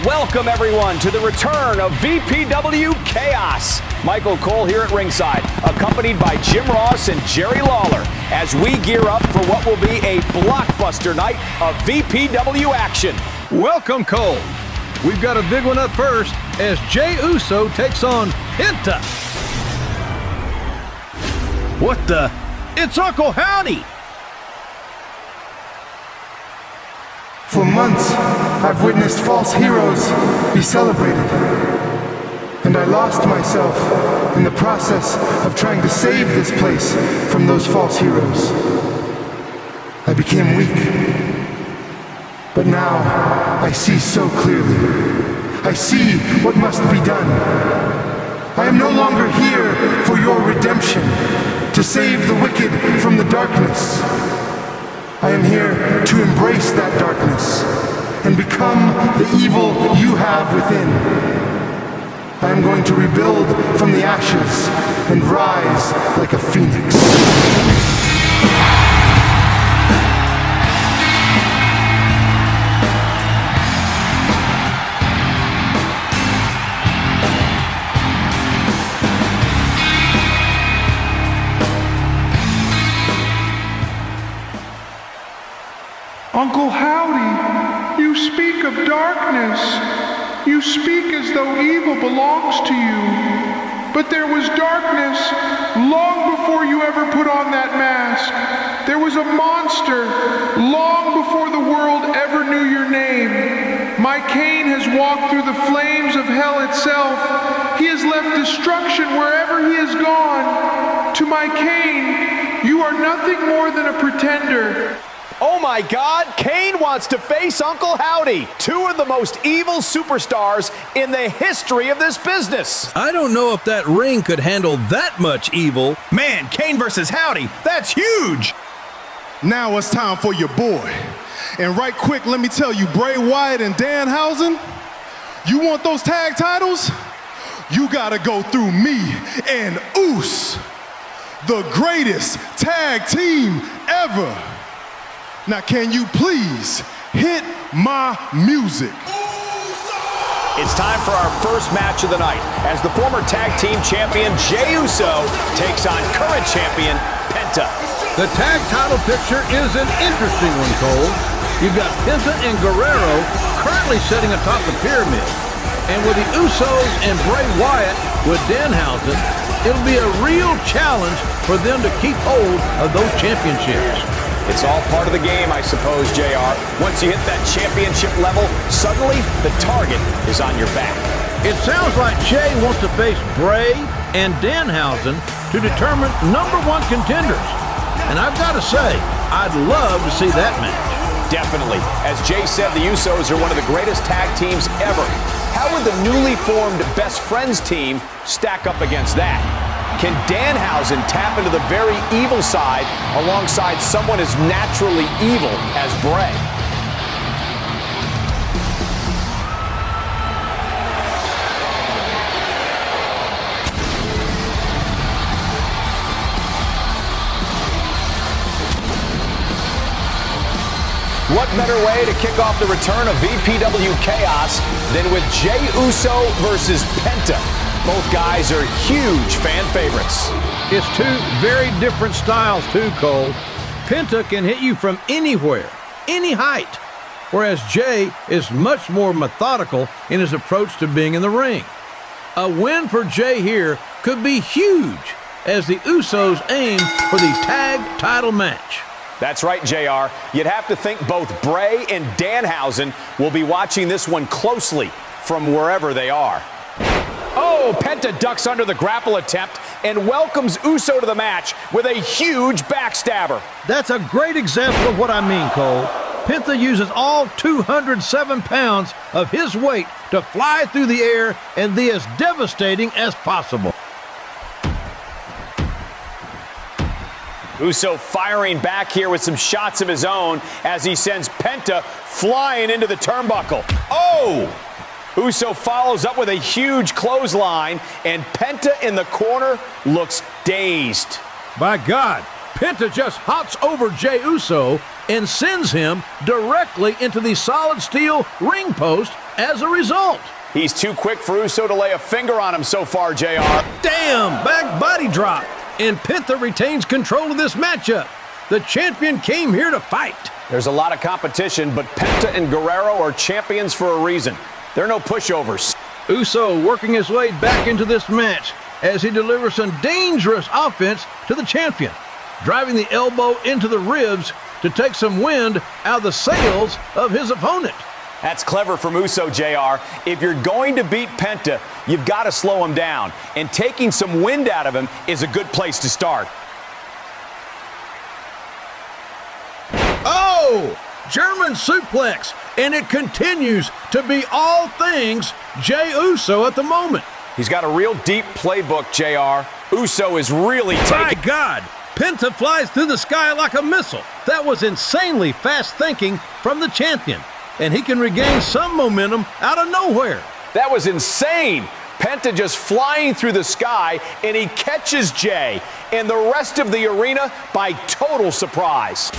Welcome, everyone, to the return of VPW Chaos. Michael Cole here at ringside, accompanied by Jim Ross and Jerry Lawler, as we gear up for what will be a blockbuster night of VPW action. Welcome, Cole. We've got a big one up first as Jey Uso takes on Penta. What the? It's Uncle Howdy! For months, I've witnessed false heroes be celebrated. And I lost myself in the process of trying to save this place from those false heroes. I became weak. But now, I see so clearly. I see what must be done. I am no longer here for your redemption, to save the wicked from the darkness. I am here to embrace that darkness and become the evil you have within. I am going to rebuild from the ashes and rise like a phoenix. Uncle Howdy, you speak of darkness. You speak as though evil belongs to you. But there was darkness long before you ever put on that mask. There was a monster long before the world ever knew your name. My Kane has walked through the flames of hell itself. He has left destruction wherever he has gone. To my Kane, you are nothing more than a pretender. Oh my God, Kane wants to face Uncle Howdy, two of the most evil superstars in the history of this business. I don't know if that ring could handle that much evil. Man, Kane versus Howdy, that's huge! Now it's time for your boy. And right quick, let me tell you, Bray Wyatt and Danhausen, you want those tag titles? You gotta go through me and Oos, the greatest tag team ever. Now can you please hit my music? It's time for our first match of the night as the former tag team champion Jey Uso takes on current champion Penta. The tag title picture is an interesting one, Cole. You've got Penta and Guerrero currently sitting atop the pyramid. And with the Usos and Bray Wyatt with Danhausen, it'll be a real challenge for them to keep hold of those championships. It's all part of the game, I suppose, JR. Once you hit that championship level, suddenly the target is on your back. It sounds like Jey wants to face Bray and Danhausen to determine #1 contenders. And I've got to say, I'd love to see that match. Definitely. As Jey said, the Usos are one of the greatest tag teams ever. How would the newly formed Best Friends team stack up against that? Can Danhausen tap into the very evil side alongside someone as naturally evil as Bray? What better way to kick off the return of VPW Chaos than with Jey Uso versus Penta? Both guys are huge fan favorites. It's two very different styles too, Cole. Penta can hit you from anywhere, any height, whereas Jey is much more methodical in his approach to being in the ring. A win for Jey here could be huge as the Usos aim for the tag title match. That's right, JR. You'd have to think both Bray and Danhausen will be watching this one closely from wherever they are. Oh, Penta ducks under the grapple attempt and welcomes Uso to the match with a huge backstabber. That's a great example of what I mean, Cole. Penta uses all 207 pounds of his weight to fly through the air and be as devastating as possible. Uso firing back here with some shots of his own as he sends Penta flying into the turnbuckle. Oh! Uso follows up with a huge clothesline, and Penta in the corner looks dazed. By God, Penta just hops over Jey Uso and sends him directly into the solid steel ring post as a result. He's too quick for Uso to lay a finger on him so far, JR. Damn, back body drop. And Penta retains control of this matchup. The champion came here to fight. There's a lot of competition, but Penta and Guerrero are champions for a reason. They're no pushovers. Uso working his way back into this match as he delivers some dangerous offense to the champion, driving the elbow into the ribs to take some wind out of the sails of his opponent. That's clever from Uso, JR. If you're going to beat Penta, you've got to slow him down. And taking some wind out of him is a good place to start. Oh! German suplex, and it continues to be all things Jey Uso at the moment. He's got a real deep playbook, JR. Uso is really taking... My God! Penta flies through the sky like a missile. That was insanely fast thinking from the champion, and he can regain some momentum out of nowhere. That was insane. Penta just flying through the sky, and he catches Jey and the rest of the arena by total surprise.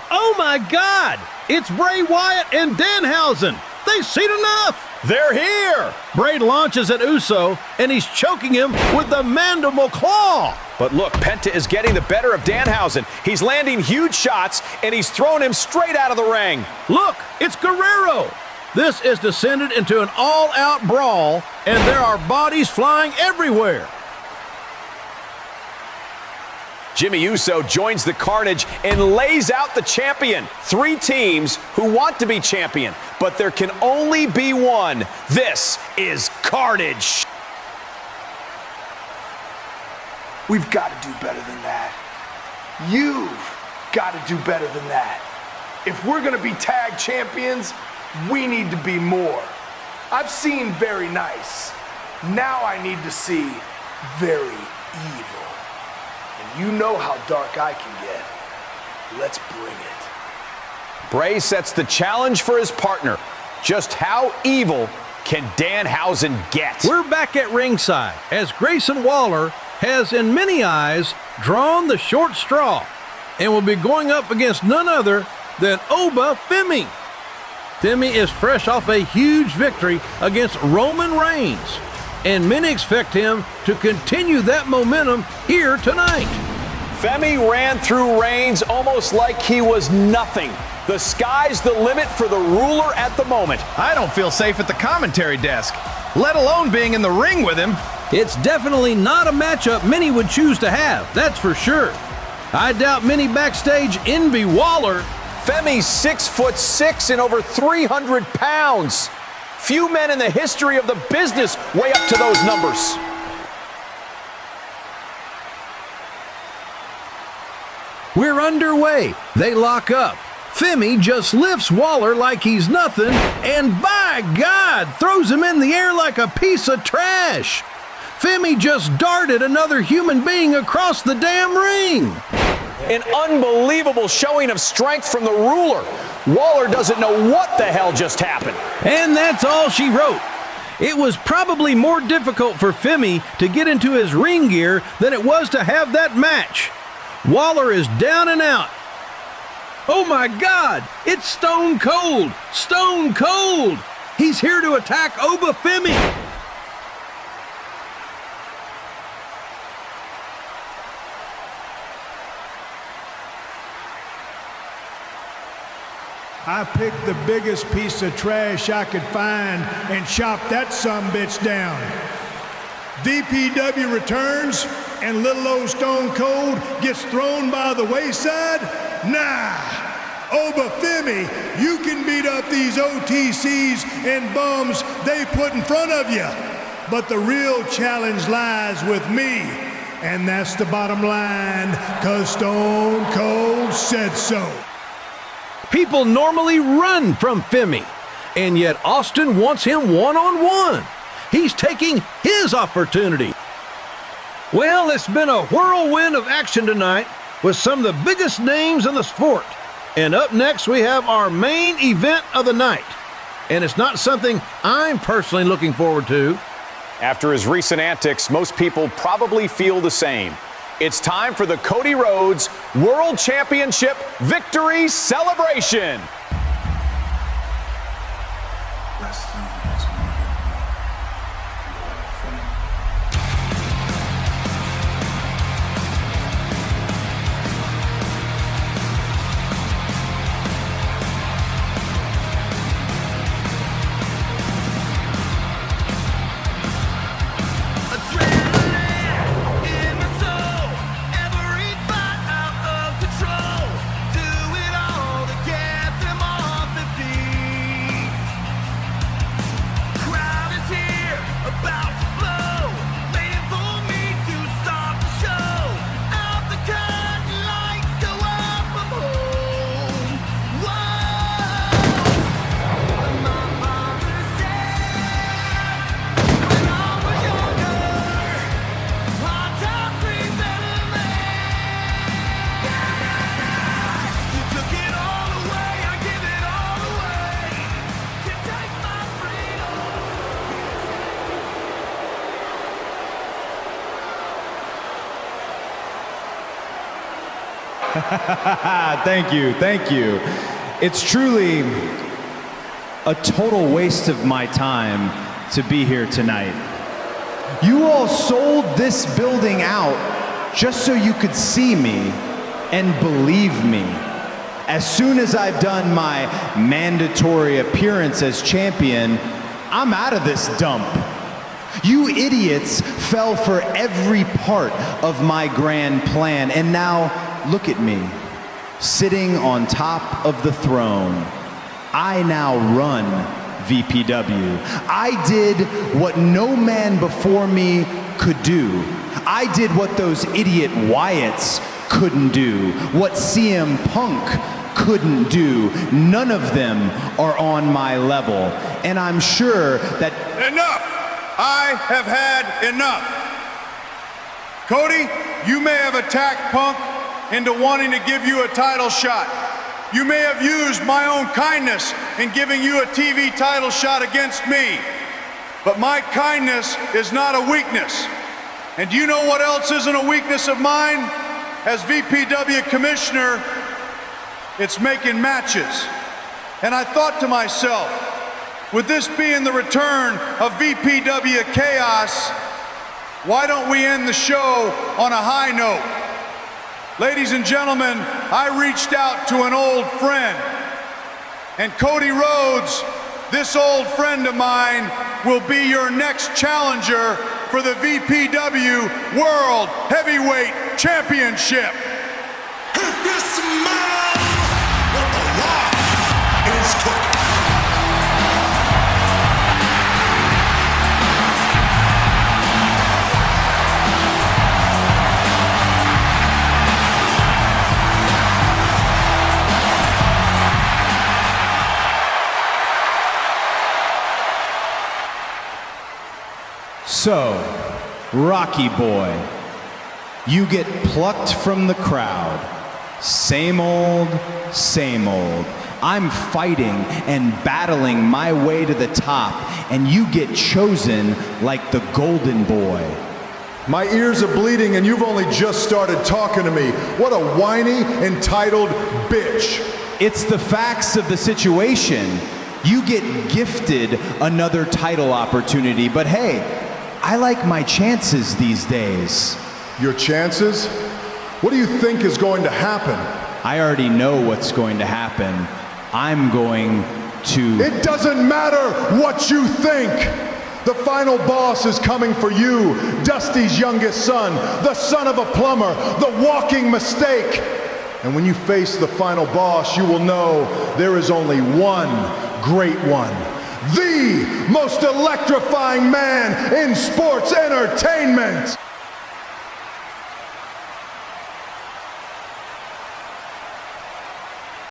Oh my God! It's Bray Wyatt and Danhausen. They've seen enough. They're here. Bray launches at Uso, and he's choking him with the mandible claw. But look, Penta is getting the better of Danhausen. He's landing huge shots, and he's throwing him straight out of the ring. Look, it's Guerrero. This is descended into an all-out brawl, and there are bodies flying everywhere. Jimmy Uso joins the carnage and lays out the champion. 3 teams who want to be champion, but there can only be one. This is carnage. We've got to do better than that. You've got to do better than that. If we're going to be tag champions, we need to be more. I've seen very nice. Now I need to see very evil. And you know how dark I can get. Let's bring it. Bray sets the challenge for his partner. Just how evil can Danhausen get? We're back at ringside as Grayson Waller has, in many eyes, drawn the short straw and will be going up against none other than Oba Femi. Femi is fresh off a huge victory against Roman Reigns, and many expect him to continue that momentum here tonight. Femi ran through Reigns almost like he was nothing. The sky's the limit for the ruler at the moment. I don't feel safe at the commentary desk, let alone being in the ring with him. It's definitely not a matchup many would choose to have, that's for sure. I doubt many backstage envy Waller. Femi's 6'6" and over 300 pounds. Few men in the history of the business weigh up to those numbers. We're underway. They lock up. Femi just lifts Waller like he's nothing, and by God, throws him in the air like a piece of trash. Femi just darted another human being across the damn ring. An unbelievable showing of strength from the ruler. Waller doesn't know what the hell just happened. And that's all she wrote. It was probably more difficult for Femi to get into his ring gear than it was to have that match. Waller is down and out. Oh my God, it's Stone Cold! Stone Cold! He's here to attack Oba Femi! I picked the biggest piece of trash I could find and chopped that sumbitch down. VPW returns and little old Stone Cold gets thrown by the wayside? Nah. Oba Femi, you can beat up these OTCs and bums they put in front of you. But the real challenge lies with me. And that's the bottom line, 'cause Stone Cold said so. People normally run from Femi, and yet Austin wants him one-on-one. He's taking his opportunity. Well, it's been a whirlwind of action tonight with some of the biggest names in the sport. And up next, we have our main event of the night. And it's not something I'm personally looking forward to. After his recent antics, most people probably feel the same. It's time for the Cody Rhodes World Championship Victory Celebration. Thank you. It's truly a total waste of my time to be here tonight. You all sold this building out just so you could see me and believe me. As soon as I've done my mandatory appearance as champion, I'm out of this dump. You idiots fell for every part of my grand plan, and now look at me, sitting on top of the throne. I now run VPW. I did what no man before me could do. I did what those idiot Wyatts couldn't do, what CM Punk couldn't do. None of them are on my level, and I'm sure that— Enough! I have had enough. Cody, you may have attacked Punk into wanting to give you a title shot. You may have used my own kindness in giving you a TV title shot against me. But my kindness is not a weakness. And do you know what else isn't a weakness of mine? As VPW commissioner, it's making matches. And I thought to myself, with this being the return of VPW Chaos, why don't we end the show on a high note? Ladies and gentlemen, I reached out to an old friend, and Cody Rhodes, this old friend of mine, will be your next challenger for the VPW World Heavyweight Championship. Hit this man with the rock is cooking. So, Rocky Boy, you get plucked from the crowd. Same old, same old. I'm fighting and battling my way to the top, and you get chosen like the golden boy. My ears are bleeding and you've only just started talking to me. What a whiny, entitled bitch. It's the facts of the situation. You get gifted another title opportunity, but hey, I like my chances these days. Your chances? What do you think is going to happen? I already know what's going to happen. I'm going to— It doesn't matter what you think! The final boss is coming for you, Dusty's youngest son, the son of a plumber, the walking mistake. And when you face the final boss, you will know there is only one great one. The most electrifying man in sports entertainment!